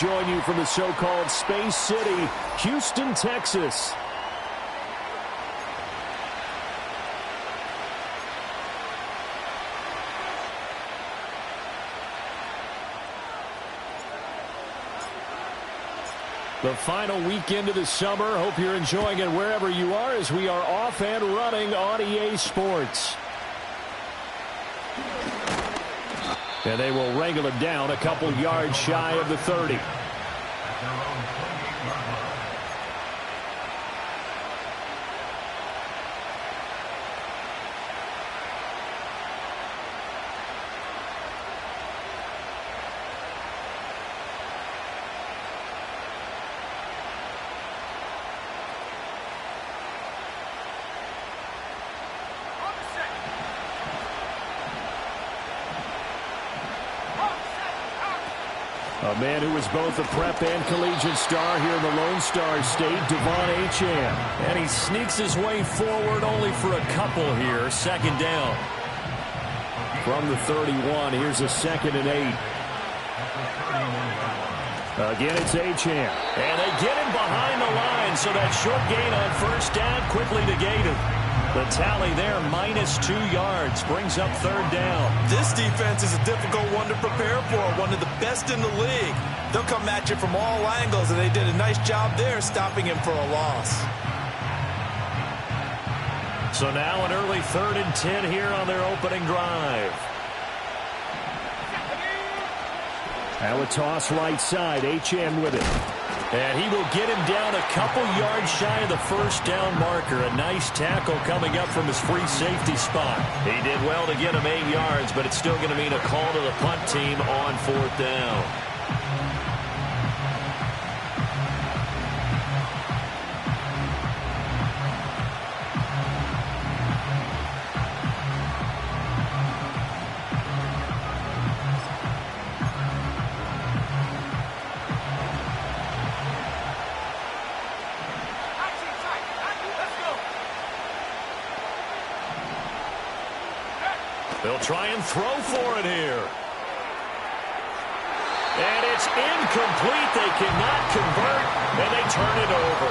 Join you from the so-called Space City, Houston, Texas. The final weekend of the summer. Hope you're enjoying it wherever you are as we are off and running on EA Sports. And they will wrangle it down a couple yards shy of the 30. A man who was both a prep and collegiate star here in the Lone Star State, Devon Achane. And he sneaks his way forward only for a couple here. Second down. From the 31, here's a 2nd and 8. Again, it's Achane. And they get him behind the line, so that short gain on first down quickly negated. The tally there, -2 yards, brings up 3rd down. This defense is a difficult one to prepare for, one of the best in the league. They'll come at you from all angles, and they did a nice job there stopping him for a loss. So now an early 3rd and 10 here on their opening drive. Now a toss right side, Achane with it. And he will get him down a couple yards shy of the first down marker. A nice tackle coming up from his free safety spot. He did well to get him 8 yards, but it's still going to mean a call to the punt team on 4th down. They'll try and throw for it here. And it's incomplete. They cannot convert, and they turn it over.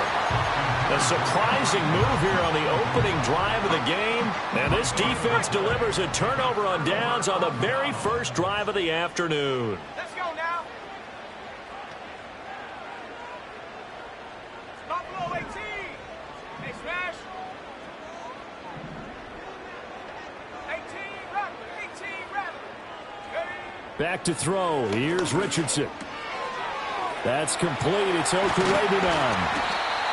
A surprising move here on the opening drive of the game. And this defense delivers a turnover on downs on the very first drive of the afternoon. Let's go now. Buffalo 18. Hey, smash. 18 Rattler. Back to throw. Here's Richardson. That's complete. It's Okurebunan.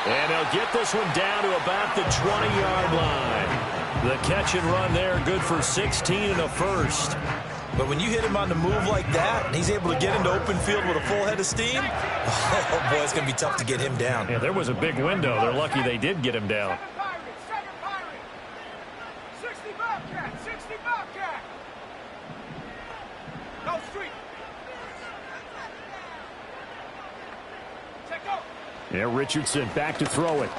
And he'll get this one down to about the 20-yard line. The catch and run there, good for 16 and a first. But when you hit him on the move like that, and he's able to get into open field with a full head of steam, oh, boy, it's going to be tough to get him down. Yeah, there was a big window. They're lucky they did get him down. 60 Bobcat. No street. Check out. Yeah, Richardson back to throw it.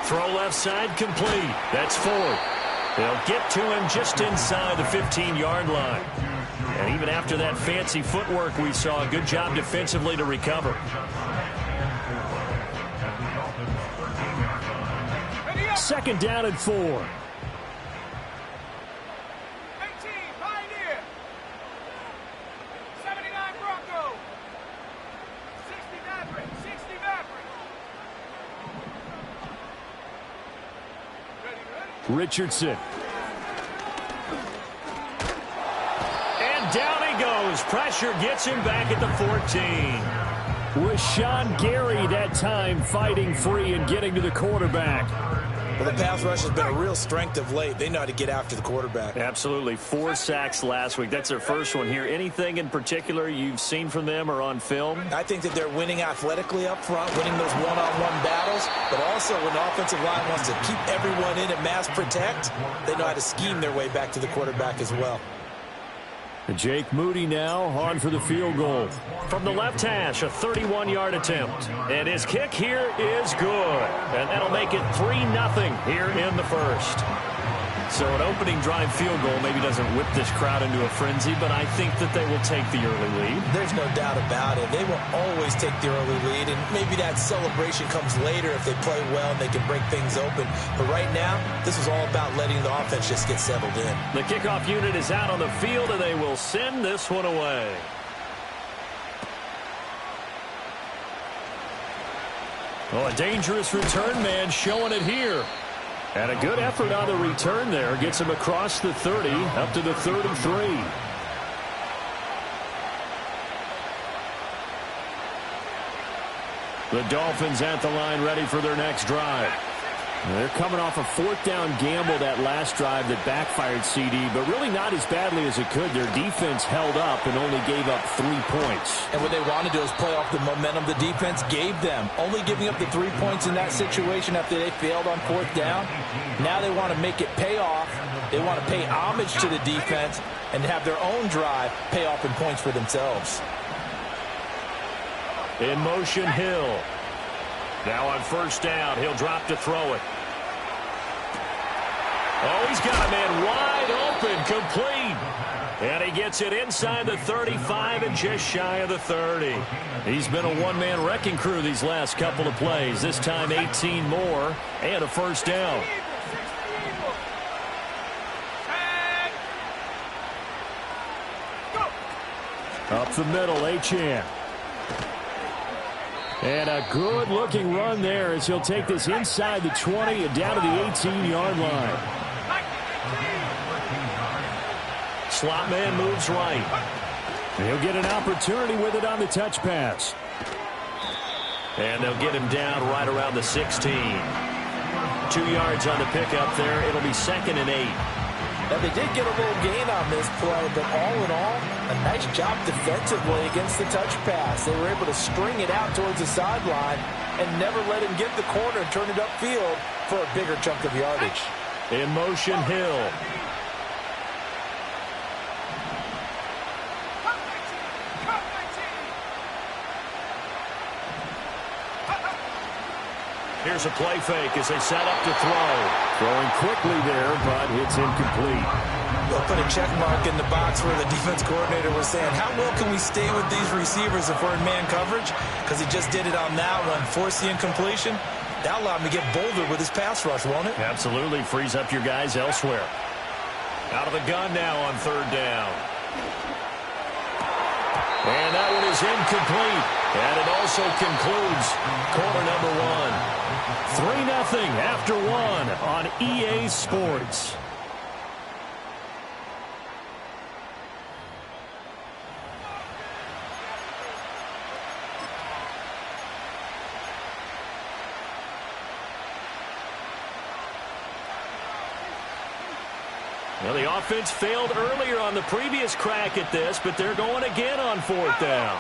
Throw left side complete. That's Ford. They'll get to him just inside the 15-yard line. And even after that fancy footwork we saw, a good job defensively to recover. Second down and 4. 18, Pioneer. 79 Bronco. 60 Maverick. Richardson. And down he goes. Pressure gets him back at the 14. Rashawn Gary that time fighting free and getting to the quarterback. Well, the pass rush has been a real strength of late. They know how to get after the quarterback. Absolutely. 4 sacks last week. That's their first one here. Anything in particular you've seen from them or on film? I think that they're winning athletically up front, winning those one-on-one battles, but also when the offensive line wants to keep everyone in and mass protect, they know how to scheme their way back to the quarterback as well. Jake Moody now on for the field goal. From the left hash, a 31-yard attempt. And his kick here is good. And that'll make it 3-0 here in the first. So an opening drive field goal maybe doesn't whip this crowd into a frenzy, but I think that they will take the early lead. There's no doubt about it. They will always take the early lead, and maybe that celebration comes later if they play well and they can break things open. But right now, this is all about letting the offense just get settled in. The kickoff unit is out on the field, and they will send this one away. Oh, a dangerous return man showing it here. And a good effort on the return there. Gets him across the 30, up to the 33. The Dolphins at the line ready for their next drive. They're coming off a fourth down gamble that last drive that backfired, CD, but really not as badly as it could. Their defense held up and only gave up 3 points. And what they want to do is play off the momentum the defense gave them. Only giving up the 3 points in that situation after they failed on fourth down. Now they want to make it pay off. They want to pay homage to the defense and have their own drive pay off in points for themselves. In motion, Hill. Now on first down, he'll drop to throw it. Oh, he's got a man wide open, complete. And he gets it inside the 35 and just shy of the 30. He's been a one-man wrecking crew these last couple of plays. This time 18 more and a first down. Up the middle, Achane. And a good-looking run there as he'll take this inside the 20 and down to the 18-yard line. Slot man moves right. He'll get an opportunity with it on the touch pass. And they'll get him down right around the 16. 2 yards on the pickup there. It'll be 2nd and 8. Now, they did get a little gain on this play, but all in all, a nice job defensively against the touch pass. They were able to string it out towards the sideline and never let him get the corner and turn it upfield for a bigger chunk of yardage. In motion, Hill. Here's a play fake as they set up to throw. Throwing quickly there, but it's incomplete. They'll put a check mark in the box where the defense coordinator was saying, how well can we stay with these receivers if we're in man coverage? Because he just did it on that one. Force the incompletion. That allowed him to get bolder with his pass rush, won't it? Absolutely. Frees up your guys elsewhere. Out of the gun now on third down. And that one is incomplete. And it also concludes quarter number 1. 3-0 after 1 on EA Sports. Well, the offense failed earlier on the previous crack at this, but they're going again on fourth down.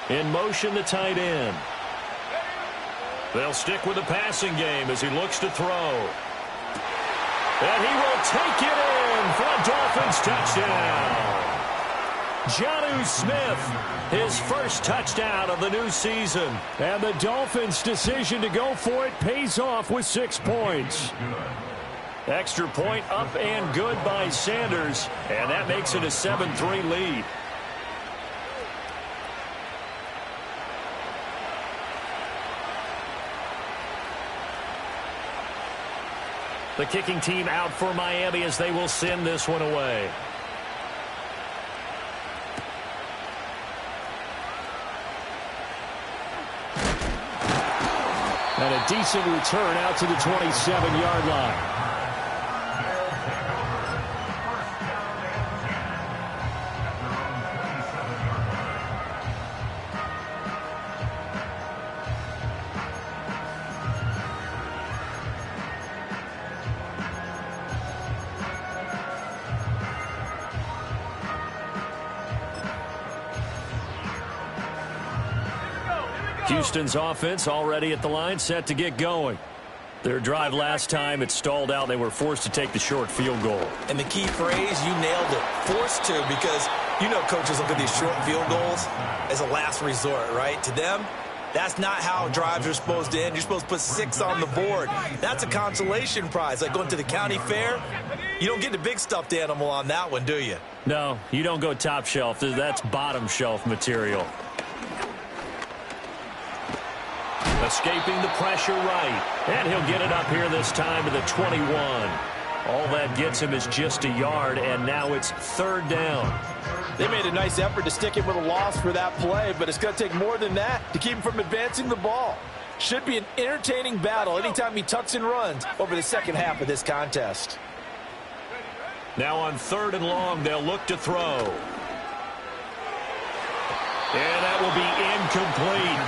In motion, the tight end. They'll stick with the passing game as he looks to throw. And he will take it in for a Dolphins touchdown. Jonnu Smith, his first touchdown of the new season. And the Dolphins' decision to go for it pays off with 6 points. Extra point up and good by Sanders, and that makes it a 7-3 lead. The kicking team out for Miami as they will send this one away. And a decent return out to the 27-yard line. Houston's offense already at the line, set to get going. Their drive last time, it stalled out. They were forced to take the short field goal. And the key phrase, you nailed it, forced to, because you know coaches look at these short field goals as a last resort, right? To them, That's not how drives are supposed to end. You're supposed to put 6 on the board. That's a consolation prize. Like going to the county fair, you don't get the big stuffed animal on that one, do you? No, you don't go top shelf. That's bottom shelf material. Escaping the pressure right. And he'll get it up here this time to the 21. All that gets him is just a yard, and now it's 3rd down. They made a nice effort to stick him with a loss for that play, but it's going to take more than that to keep him from advancing the ball. Should be an entertaining battle anytime he tucks and runs over the second half of this contest. Now on 3rd and long, they'll look to throw. And that will be incomplete.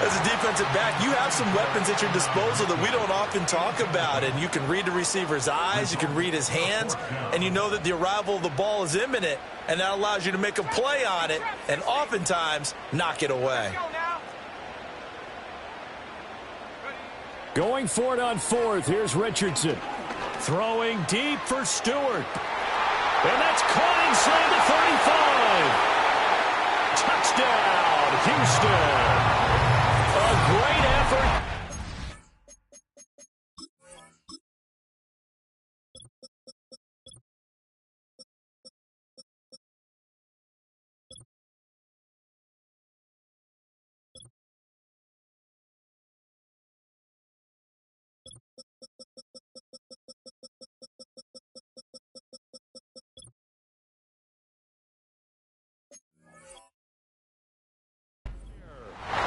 As a defensive back, you have some weapons at your disposal that we don't often talk about. And you can read the receiver's eyes, you can read his hands, and you know that the arrival of the ball is imminent. And that allows you to make a play on it and oftentimes knock it away. Going for it on 4th. Here's Richardson. Throwing deep for Stewart. And that's caught inside the 35. Touchdown, Houston. A great effort.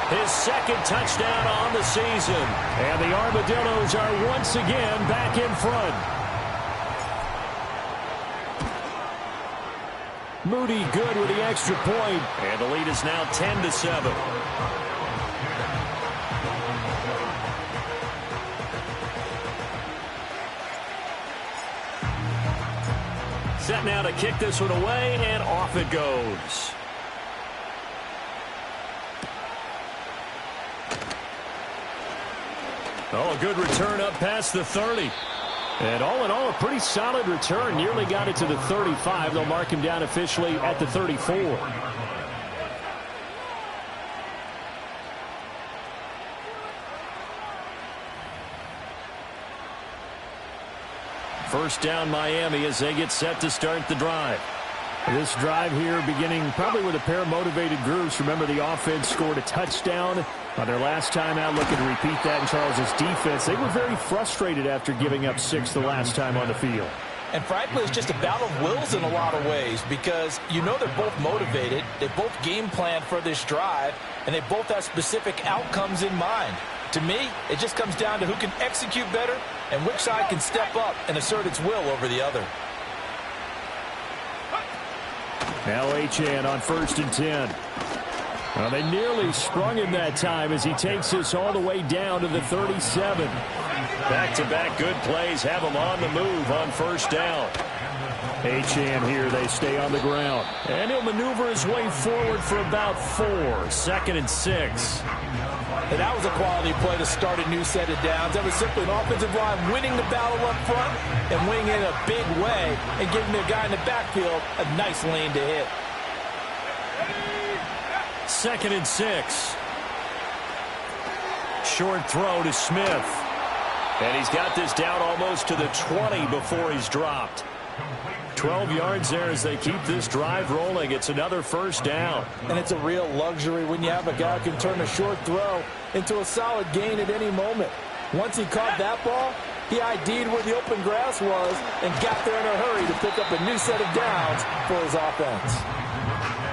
His 2nd touchdown on the season. And the Armadillos are once again back in front. Moody good with the extra point. And the lead is now 10-7. Set now to kick this one away, and off it goes. Oh, a good return up past the 30. And all in all, a pretty solid return. Nearly got it to the 35. They'll mark him down officially at the 34. First down, Miami, as they get set to start the drive. This drive here beginning probably with a pair of motivated groups. Remember, the offense scored a touchdown on their last time out, looking to repeat that in Charles's defense. They were very frustrated after giving up 6 the last time on the field. And frankly, it's just a battle of wills in a lot of ways because you know they're both motivated, they both game plan for this drive, and they both have specific outcomes in mind. To me, it just comes down to who can execute better and which side can step up and assert its will over the other. Now Achane on 1st and 10. Well, they nearly sprung him that time as he takes this all the way down to the 37. Back-to-back good plays have him on the move on 1st down. Achane here, they stay on the ground. And he'll maneuver his way forward for about 4. 2nd and 6. And that was a quality play to start a new set of downs. That was simply an offensive line winning the battle up front and winning in a big way and giving the guy in the backfield a nice lane to hit. 2nd and 6. Short throw to Smith. And he's got this down almost to the 20 before he's dropped. 12 yards there as they keep this drive rolling. It's another 1st down. And it's a real luxury when you have a guy who can turn a short throw into a solid gain at any moment. Once he caught that ball, he ID'd where the open grass was and got there in a hurry to pick up a new set of downs for his offense.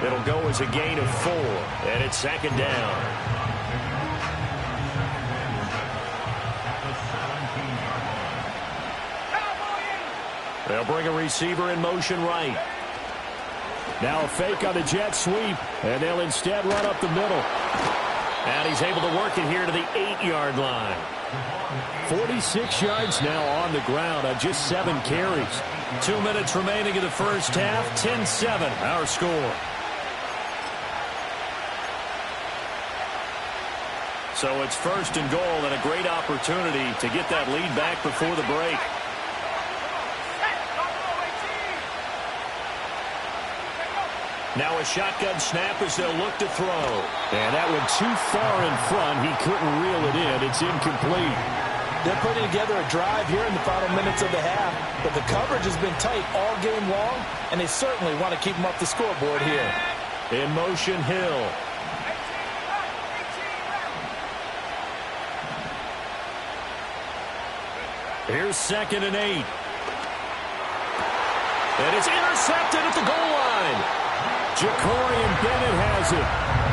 It'll go as a gain of 4, and it's 2nd down. They'll bring a receiver in motion right. Now a fake on the jet sweep, and they'll instead run up the middle. And he's able to work it here to the 8-yard line. 46 yards now on the ground on just 7 carries. 2 minutes remaining in the first half. 10-7, our score. So it's 1st and goal and a great opportunity to get that lead back before the break. Now a shotgun snap as they'll look to throw. And that went too far in front. He couldn't reel it in. It's incomplete. They're putting together a drive here in the final minutes of the half, but the coverage has been tight all game long, and they certainly want to keep them up the scoreboard here. In motion, Hill. Here's 2nd and 8. And it's intercepted at the goal line. Ja'Cory Bennett has it.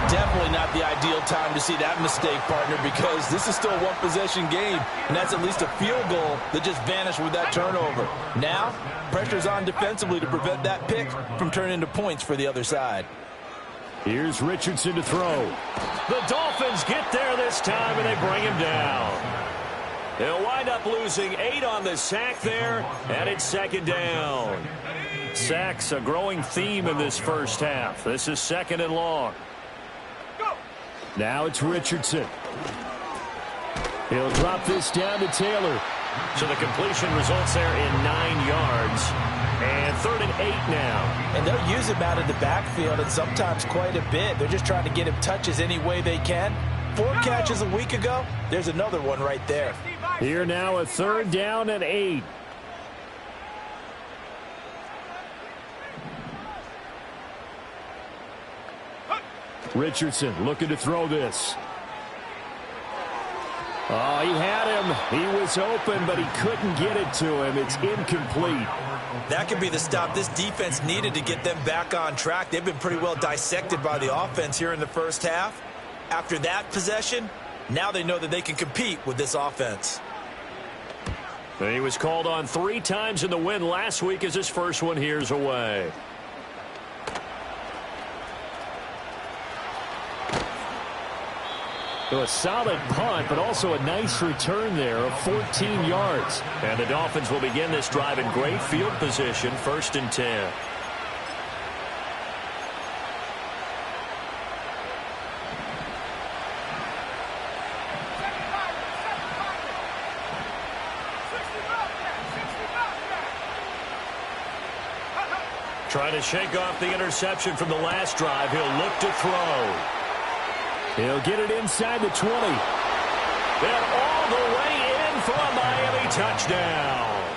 Definitely not the ideal time to see that mistake, partner, because this is still a one-possession game, and that's at least a field goal that just vanished with that turnover. Now, pressure's on defensively to prevent that pick from turning into points for the other side. Here's Richardson to throw. The Dolphins get there this time, and they bring him down. They'll wind up losing 8 on the sack there, and it's 2nd down. Sacks a growing theme in this first half. This is 2nd and long. Now it's Richardson. He'll drop this down to Taylor. So the completion results there in 9 yards. And 3rd and 8 now. And they'll use him out of the backfield, and sometimes quite a bit. They're just trying to get him touches any way they can. 4 catches a week ago. There's another one right there. Here now a 3rd down and 8. Richardson looking to throw this. Oh, he had him. He was open, but he couldn't get it to him. It's incomplete. That could be the stop this defense needed to get them back on track. They've been pretty well dissected by the offense here in the first half. After that possession, now they know that they can compete with this offense. He was called on 3 times in the win last week as his first one here's away. So a solid punt, but also a nice return there of 14 yards. And the Dolphins will begin this drive in great field position, 1st and 10. Trying to shake off the interception from the last drive. He'll look to throw. He'll get it inside the 20. And all the way in for a Miami touchdown.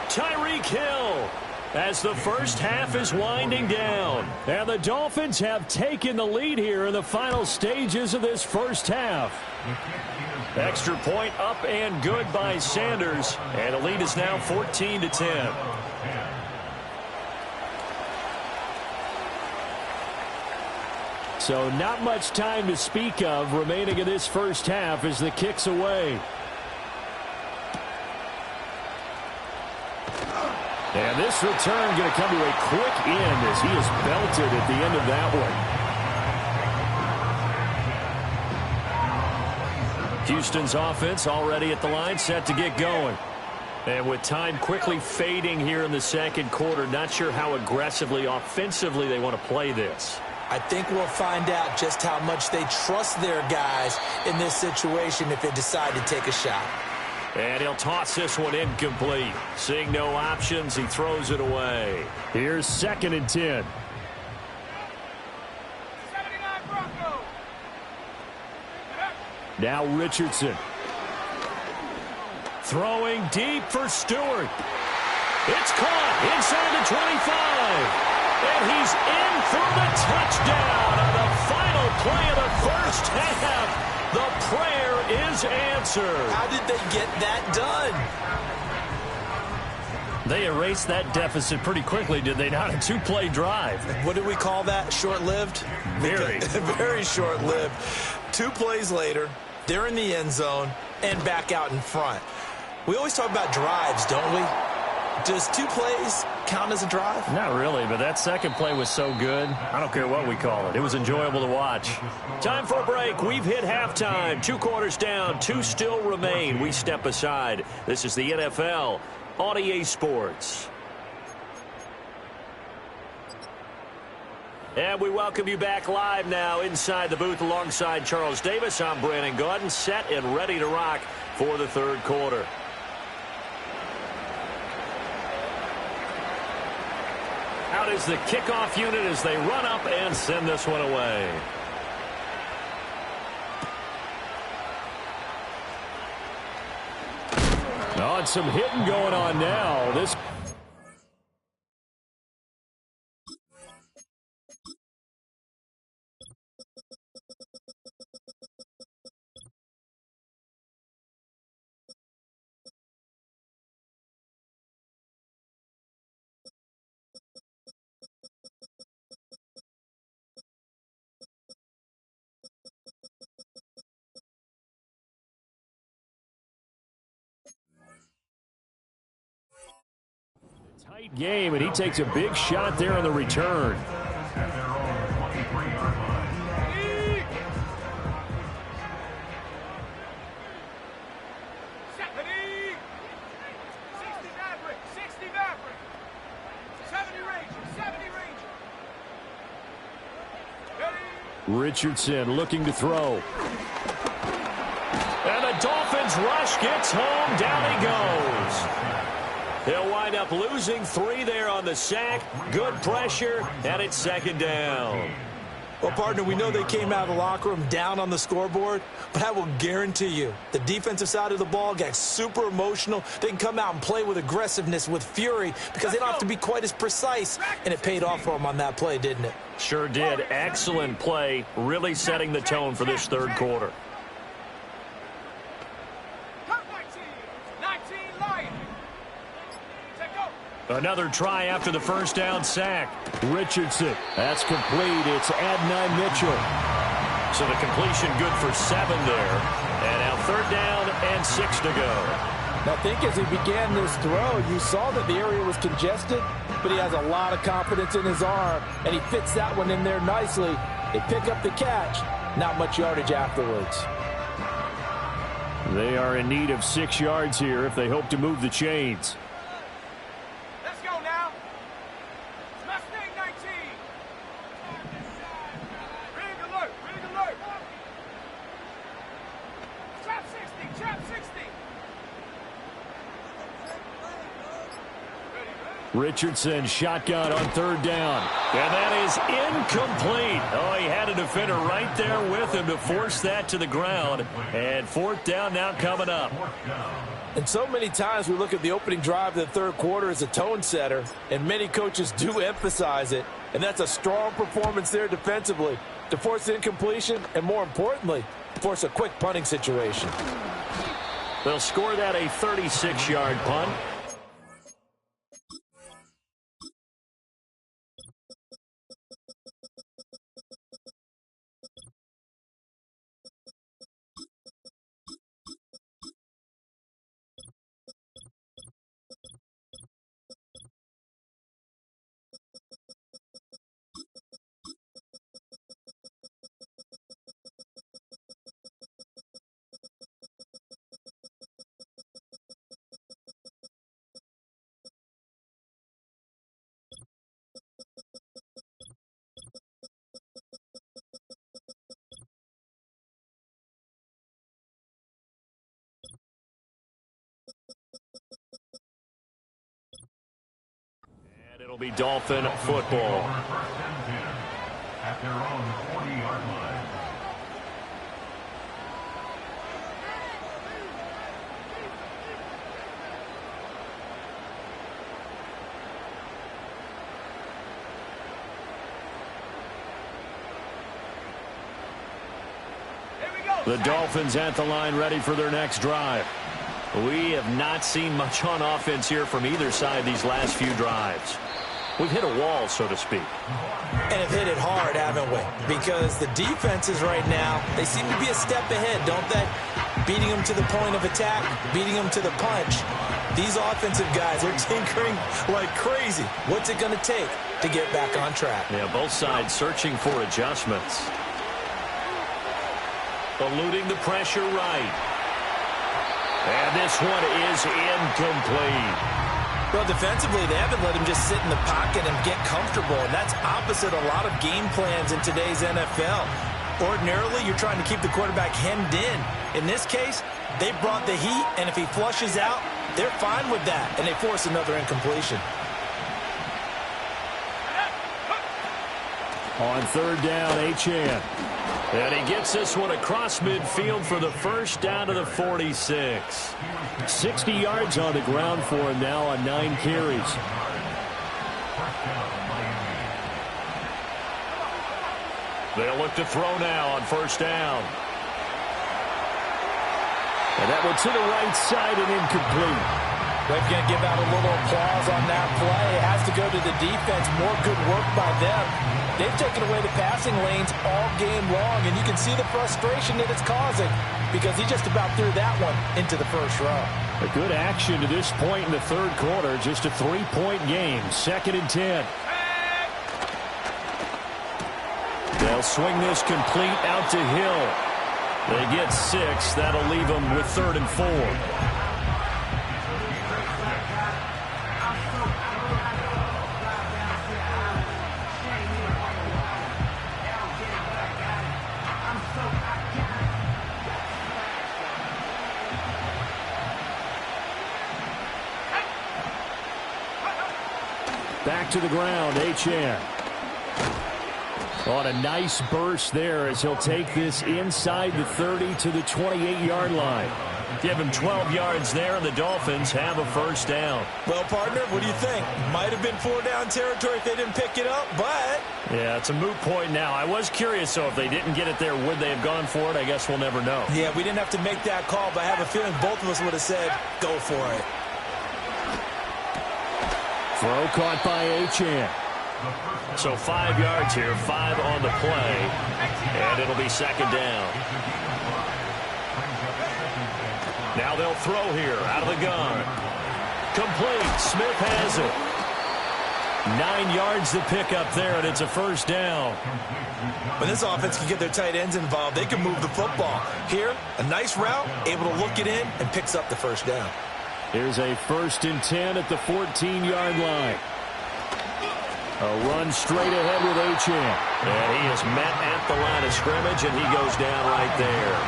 Tyreek Hill as the first half is winding down. And the Dolphins have taken the lead here in the final stages of this first half. Extra point up and good by Sanders. And the lead is now 14-10. So not much time to speak of remaining in this first half as the kick's away. And this return going to come to a quick end as he is belted at the end of that one. Houston's offense already at the line, set to get going. And with time quickly fading here in the second quarter, not sure how aggressively, offensively they want to play this. I think we'll find out just how much they trust their guys in this situation if they decide to take a shot. And he'll toss this one incomplete. Seeing no options, he throws it away. Here's 2nd and 10. 79 Broncos. Now Richardson. Throwing deep for Stewart. It's caught inside the 25. And he's in for the touchdown on the final play of the first half. The prayer is answered. How did they get that done? They erased that deficit pretty quickly, did they not? A 2-play drive. What do we call that? Short-lived? Very. Very short-lived. 2 plays later, they're in the end zone and back out in front. We always talk about drives, don't we? Does 2 plays count as a drive? Not really, but that second play was so good. I don't care what we call it. It was enjoyable to watch. Time for a break. We've hit halftime. 2 quarters down. 2 still remain. We step aside. This is the NFL on EA Sports. And we welcome you back live now inside the booth alongside Charles Davis. I'm Brandon Gaudin, set and ready to rock for the third quarter. Out is the kickoff unit as they run up and send this one away. Oh, and some hitting going on now. This tight game, and he takes a big shot there on the return. Richardson looking to throw. And the Dolphins rush gets home. Down he goes. He'll wind up losing 3 there on the sack. Good pressure, and it's second down. Well, partner, we know they came out of the locker room down on the scoreboard, but I will guarantee you the defensive side of the ball got super emotional. They can come out and play with aggressiveness, with fury, because they don't have to be quite as precise, and it paid off for them on that play, didn't it? Sure did. Excellent play, really setting the tone for this third quarter. Another try after the first down sack. Richardson, that's complete. It's Adonai Mitchell. So the completion good for 7 there. And now third down and 6 to go. Now, I think as he began this throw, you saw that the area was congested, but he has a lot of confidence in his arm, and he fits that one in there nicely. They pick up the catch. Not much yardage afterwards. They are in need of 6 yards here if they hope to move the chains. Richardson shotgun on third down. And that is incomplete. Oh, he had a defender right there with him to force that to the ground. And fourth down now coming up. And so many times we look at the opening drive of the third quarter as a tone setter, and many coaches do emphasize it. And that's a strong performance there defensively to force incompletion and, more importantly, force a quick punting situation. They'll score that a 36-yard punt. It'll be Dolphin football. At their own 40-yard line. The Dolphins at the line ready for their next drive. We have not seen much on offense here from either side these last few drives. We've hit a wall, so to speak. And have hit it hard, haven't we? Because the defenses right now, they seem to be a step ahead, don't they? Beating them to the point of attack, beating them to the punch. These offensive guys are tinkering like crazy. What's it going to take to get back on track? Yeah, both sides searching for adjustments. Eluding the pressure right. And this one is incomplete. Well, defensively, they haven't let him just sit in the pocket and get comfortable, and that's opposite a lot of game plans in today's NFL. Ordinarily, you're trying to keep the quarterback hemmed in. In this case, they brought the heat, and if he flushes out, they're fine with that, and they force another incompletion. On third down, Achane. And he gets this one across midfield for the first down to the 46. 60 yards on the ground for him now on 9 carries. They'll look to throw now on first down. And that one to the right side and incomplete. They're going to give out a little applause on that play. It has to go to the defense. More good work by them. They've taken away the passing lanes all game long, and you can see the frustration that it's causing because he just about threw that one into the first row. A good action to this point in the third quarter. Just a 3-point game. 2nd and 10. They'll swing this complete out to Hill. They get 6. That'll leave them with 3rd and 4. Back to the ground, Achane. On a nice burst there as he'll take this inside the 30 to the 28-yard line. Give him 12 yards there, and the Dolphins have a first down. Well, partner, what do you think? Might have been 4-down territory if they didn't pick it up, but... Yeah, it's a moot point now. I was curious, so if they didn't get it there, would they have gone for it? I guess we'll never know. Yeah, we didn't have to make that call, but I have a feeling both of us would have said, go for it. Throw caught by Achane. So 5 yards here, 5 on the play, and it'll be 2nd down. Now they'll throw here out of the gun. Complete. Smith has it. 9 yards to pick up there, and it's a first down. When this offense can get their tight ends involved, they can move the football. Here, a nice route, able to look it in, and picks up the first down. Here's a 1st and 10 at the 14-yard line. A run straight ahead with Achane. And he is met at the line of scrimmage, and he goes down right there.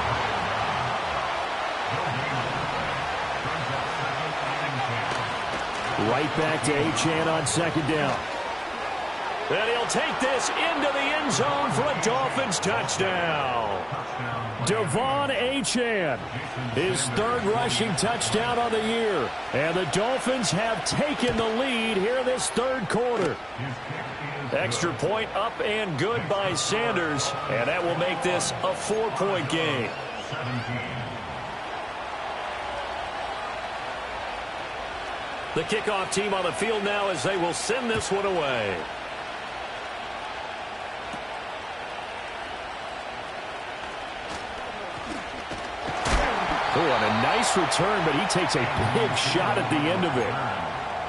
Right back to Achane on 2nd down. And he'll take this into the end zone for a Dolphins touchdown. Devon Achane, his 3rd rushing touchdown on the year. And the Dolphins have taken the lead here this 3rd quarter. Extra point up and good by Sanders. And that will make this a 4-point game. The kickoff team on the field now as they will send this one away. Oh, and a nice return, but he takes a big shot at the end of it.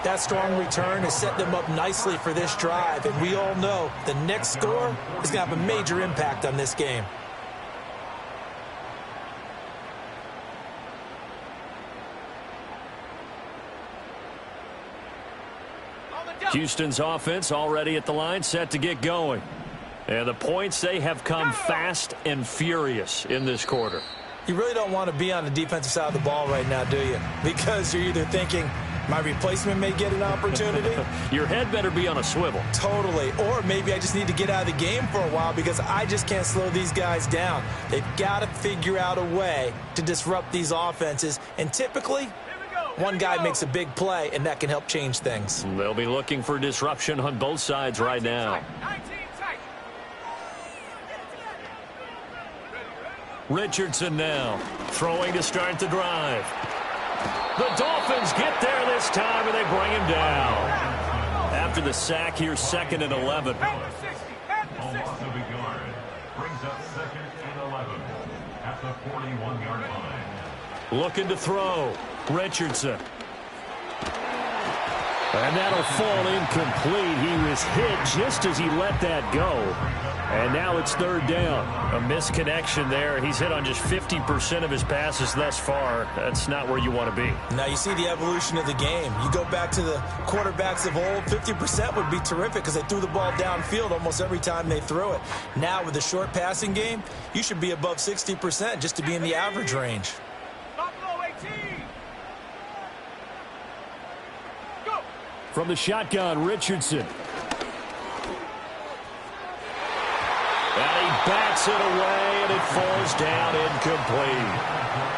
That strong return has set them up nicely for this drive, and we all know the next score is going to have a major impact on this game. Houston's offense already at the line, set to get going. And the points, they have come fast and furious in this quarter. You really don't want to be on the defensive side of the ball right now, do you? Because you're either thinking, my replacement may get an opportunity. Your head better be on a swivel. Totally. Or maybe I just need to get out of the game for a while because I just can't slow these guys down. They've got to figure out a way to disrupt these offenses. And typically, one guy makes a big play, and that can help change things. They'll be looking for disruption on both sides right now. Richardson now throwing to start the drive. The Dolphins get there this time, and they bring him down. After the sack, here's 2nd and 11. Brings up 2nd and 11 at the 41-yard line. Looking to throw. Richardson. And that'll fall incomplete. He was hit just as he let that go. And now it's 3rd down. A misconnection there. He's hit on just 50% of his passes thus far. That's not where you want to be. Now you see the evolution of the game. You go back to the quarterbacks of old, 50% would be terrific because they threw the ball downfield almost every time they threw it. Now with the short passing game, you should be above 60% just to be in the average range. From the shotgun, Richardson. And he bats it away, and it falls down incomplete.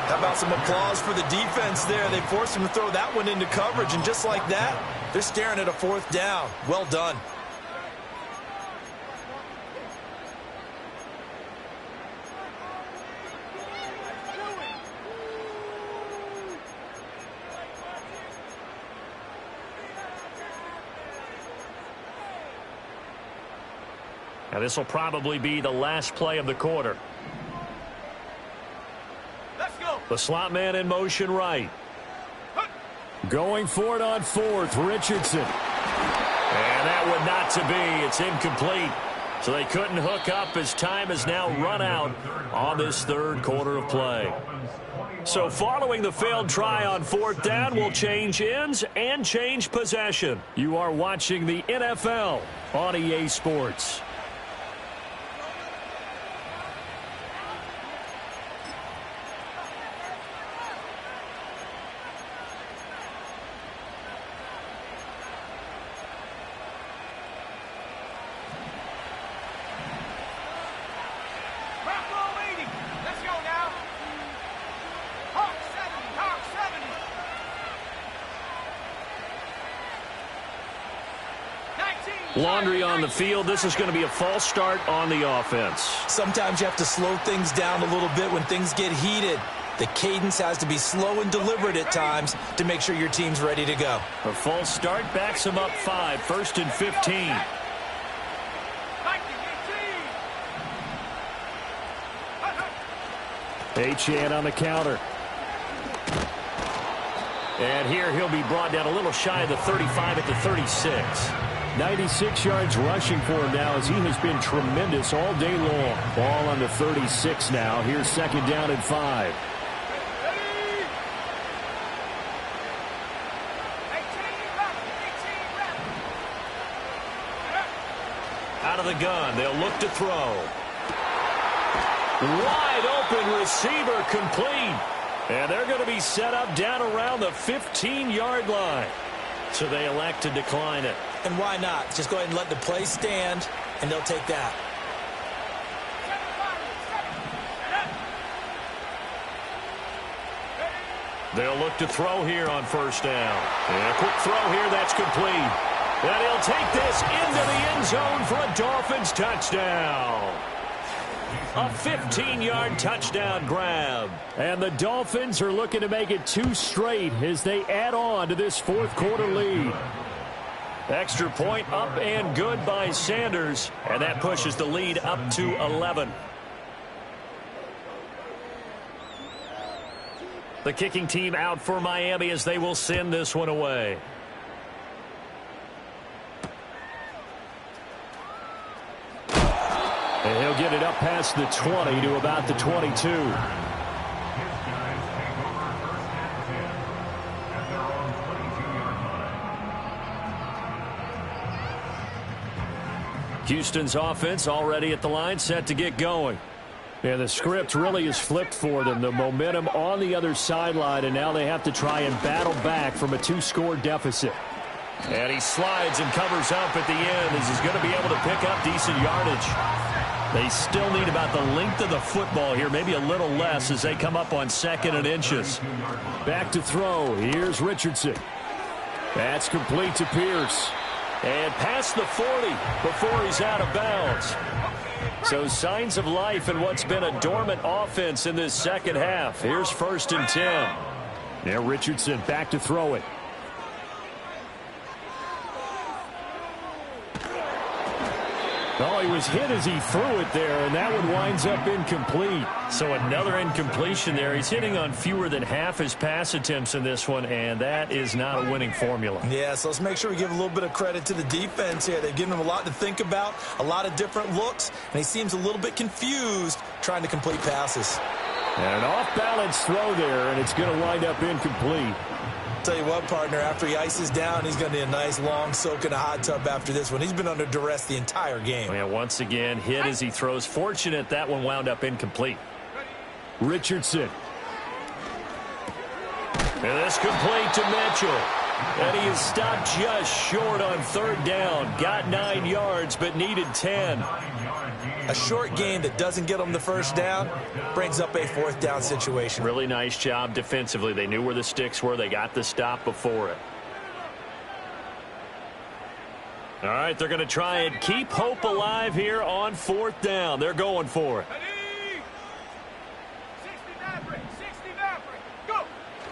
How about some applause for the defense there? They forced him to throw that one into coverage, and just like that, they're staring at a fourth down. Well done. Now this will probably be the last play of the quarter. Let's go. The slot man in motion right. Going for it on fourth, Richardson. And that would not to be. It's incomplete. So they couldn't hook up as time has now run out on this third quarter of play. So following the failed try on fourth down, we'll change ends and change possession. You are watching the NFL on EA Sports. Bronco 80. Let's go now. Hawk 70. Hawk 70. 19. Laundry on the field. This is going to be a false start on the offense. Sometimes you have to slow things down a little bit when things get heated. The cadence has to be slow and deliberate at times to make sure your team's ready to go. A false start backs him up 5, 1st and 15. 19, 18. Achane on the counter. And here he'll be brought down a little shy of the 35 at the 36. 96 yards rushing for him now as he has been tremendous all day long. Ball on the 36 now. Here's second down and 5. 18 left. 18 left. Out of the gun, they'll look to throw. Wide open receiver complete. And they're going to be set up down around the 15-yard line. So they elect to decline it. And why not? Just go ahead and let the play stand, and they'll take that. They'll look to throw here on first down. And a quick throw here, that's complete. And he'll take this into the end zone for a Dolphins touchdown. A 15-yard touchdown grab. And the Dolphins are looking to make it 2 straight as they add on to this fourth quarter lead. Extra point up and good by Sanders. And that pushes the lead up to 11. The kicking team out for Miami as they will send this one away. And he'll get it up past the 20 to about the 22. Houston's offense already at the line, set to get going. Yeah, the script really is flipped for them. The momentum on the other sideline, and now they have to try and battle back from a 2-score deficit. And he slides and covers up at the end as he's going to be able to pick up decent yardage. They still need about the length of the football here, maybe a little less as they come up on 2nd and inches. Back to throw. Here's Richardson. That's complete to Pierce. And past the 40 before he's out of bounds. So signs of life in what's been a dormant offense in this second half. Here's 1st and 10. Now Richardson back to throw it. Oh, he was hit as he threw it there, and that one winds up incomplete. So another incompletion there. He's hitting on fewer than half his pass attempts in this one, and that is not a winning formula. Yeah, so let's make sure we give a little bit of credit to the defense here. They've given him a lot to think about, a lot of different looks, and he seems a little bit confused trying to complete passes. And an off-balance throw there, and it's going to wind up incomplete. Tell you what, partner, after he ices down, he's going to need a nice long soak in a hot tub after this one. He's been under duress the entire game. Yeah, once again, hit as he throws. Fortunate that one wound up incomplete. Richardson. And this complete to Mitchell. And he is stopped just short on 3rd down. Got 9 yards, but needed 10. A short game that doesn't get them the first down brings up a fourth down situation. Really nice job defensively. They knew where the sticks were. They got the stop before it. All right, they're going to try and keep hope alive here on fourth down. They're going for it.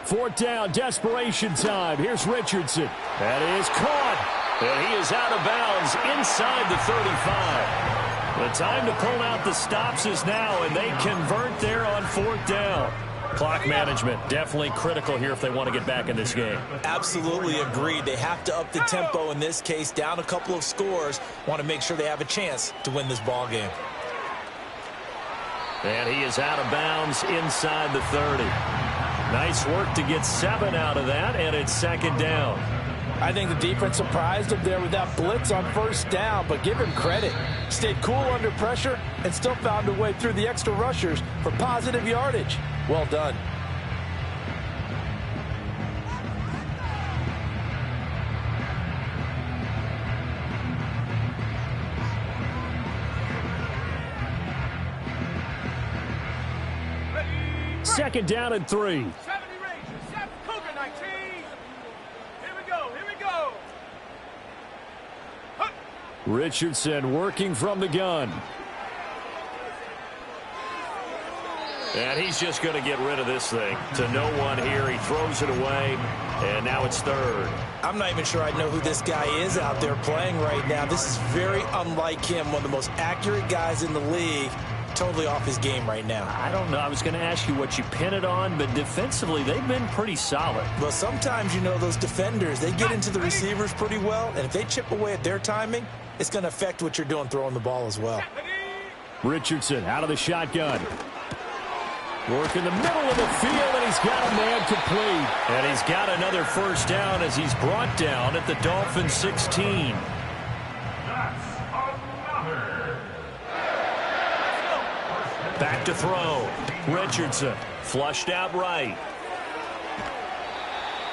4th down, desperation time. Here's Richardson. That is caught. And he is out of bounds inside the 35. The time to pull out the stops is now, and they convert there on 4th down. Clock management definitely critical here if they want to get back in this game. Absolutely agreed. They have to up the tempo in this case, down a couple of scores. Want to make sure they have a chance to win this ball game. And he is out of bounds inside the 30. Nice work to get 7 out of that, and it's 2nd down. I think the defense surprised him there with that blitz on 1st down, but give him credit. Stayed cool under pressure and still found a way through the extra rushers for positive yardage. Well done. Second down and 3. 70 Rangers, 7 Cougar 19. Here we go, here we go. Huh. Richardson working from the gun. And he's just going to get rid of this thing to no one here. He throws it away, and now it's 3rd. I'm not even sure I know who this guy is out there playing right now. This is very unlike him, one of the most accurate guys in the league. Totally off his game right now. I don't know. I was going to ask you what you pin it on, but defensively, they've been pretty solid. Well, sometimes, you know, those defenders, they get into the receivers pretty well, and if they chip away at their timing, it's going to affect what you're doing throwing the ball as well. Richardson out of the shotgun. Work in the middle of the field, and he's got a man complete. And he's got another 1st down as he's brought down at the Dolphins 16. Back to throw. Richardson flushed out right.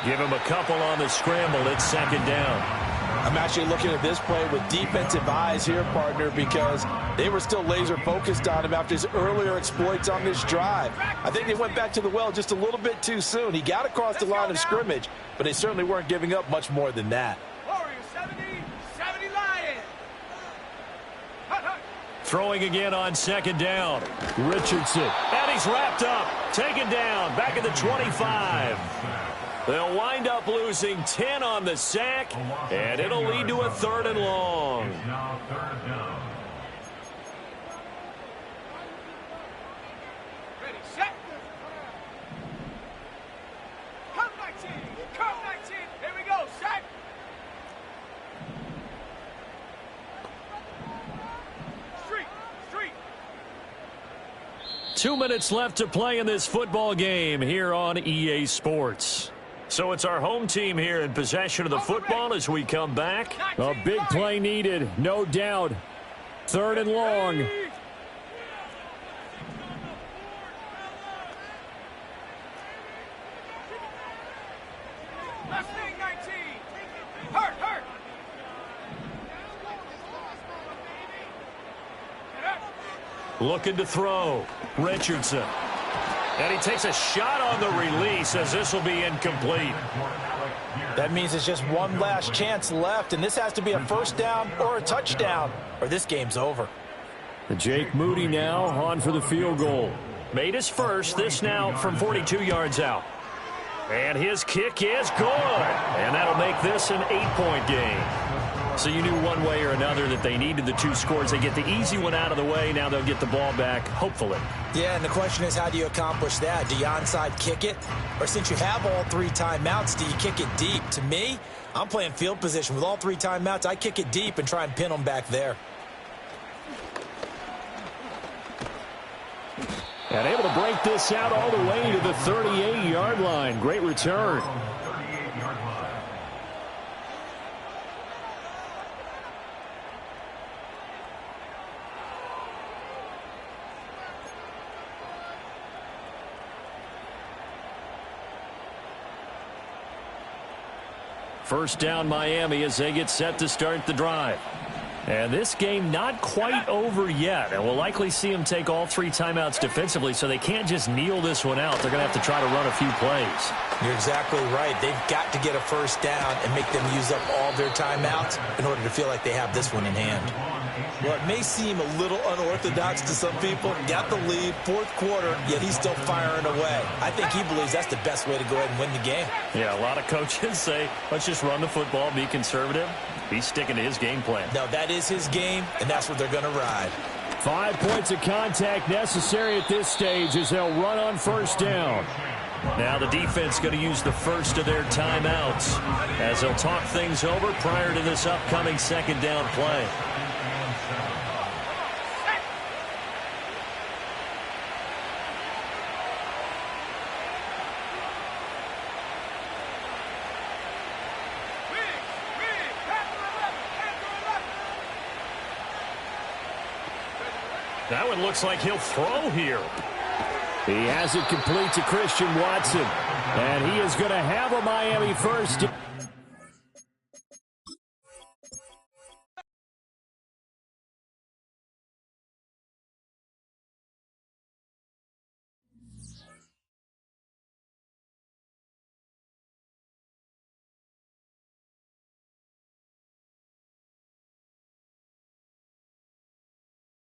Give him a couple on the scramble. It's 2nd down. I'm actually looking at this play with defensive eyes here, partner, because they were still laser focused on him after his earlier exploits on this drive. I think they went back to the well just a little bit too soon. He got across the line of scrimmage, but they certainly weren't giving up much more than that. Warriors 70, 70 Lions. Throwing again on 2nd down. Richardson. And he's wrapped up. Taken down. Back at the 25. They'll wind up losing 10 on the sack, and it'll lead to a 3rd and long. Now 3rd down. Ready, set. Come 19, come 19. Here we go, set. Street, street. 2 minutes left to play in this football game here on EA Sports. So it's our home team here in possession of the football as we come back. A big play needed, no doubt. 3rd and long. Left wing 19. Hurt, hurt. Looking to throw. Richardson. And he takes a shot on the release as this will be incomplete. That means it's just one last chance left, and this has to be a 1st down or a touchdown, or this game's over. Jake Moody now on for the field goal. Made his first, this now from 42 yards out. And his kick is good. And that'll make this an 8-point game. So you knew one way or another that they needed the 2 scores. They get the easy one out of the way. Now they'll get the ball back, hopefully. Yeah, and the question is, how do you accomplish that? Do you onside kick it? Or since you have all 3 timeouts, do you kick it deep? To me, I'm playing field position. With all 3 timeouts, I kick it deep and try and pin them back there. And able to break this out all the way to the 38-yard line. Great return. 38-yard line. First down Miami as they get set to start the drive. And this game not quite over yet. And we'll likely see them take all 3 timeouts defensively, so they can't just kneel this one out. They're going to have to try to run a few plays. You're exactly right. They've got to get a first down and make them use up all their timeouts in order to feel like they have this one in hand. Well, it may seem a little unorthodox to some people. Got the lead, 4th quarter, yet he's still firing away. I think he believes that's the best way to go ahead and win the game. Yeah, a lot of coaches say, let's just run the football, be conservative. He's sticking to his game plan. No, that is his game, and that's what they're going to ride. 5 points of contact necessary at this stage as they'll run on first down. Now the defense going to use the first of their timeouts as they'll talk things over prior to this upcoming 2nd down play. That one looks like he'll throw here. He has it complete to Christian Watson. And he is going to have a Miami first.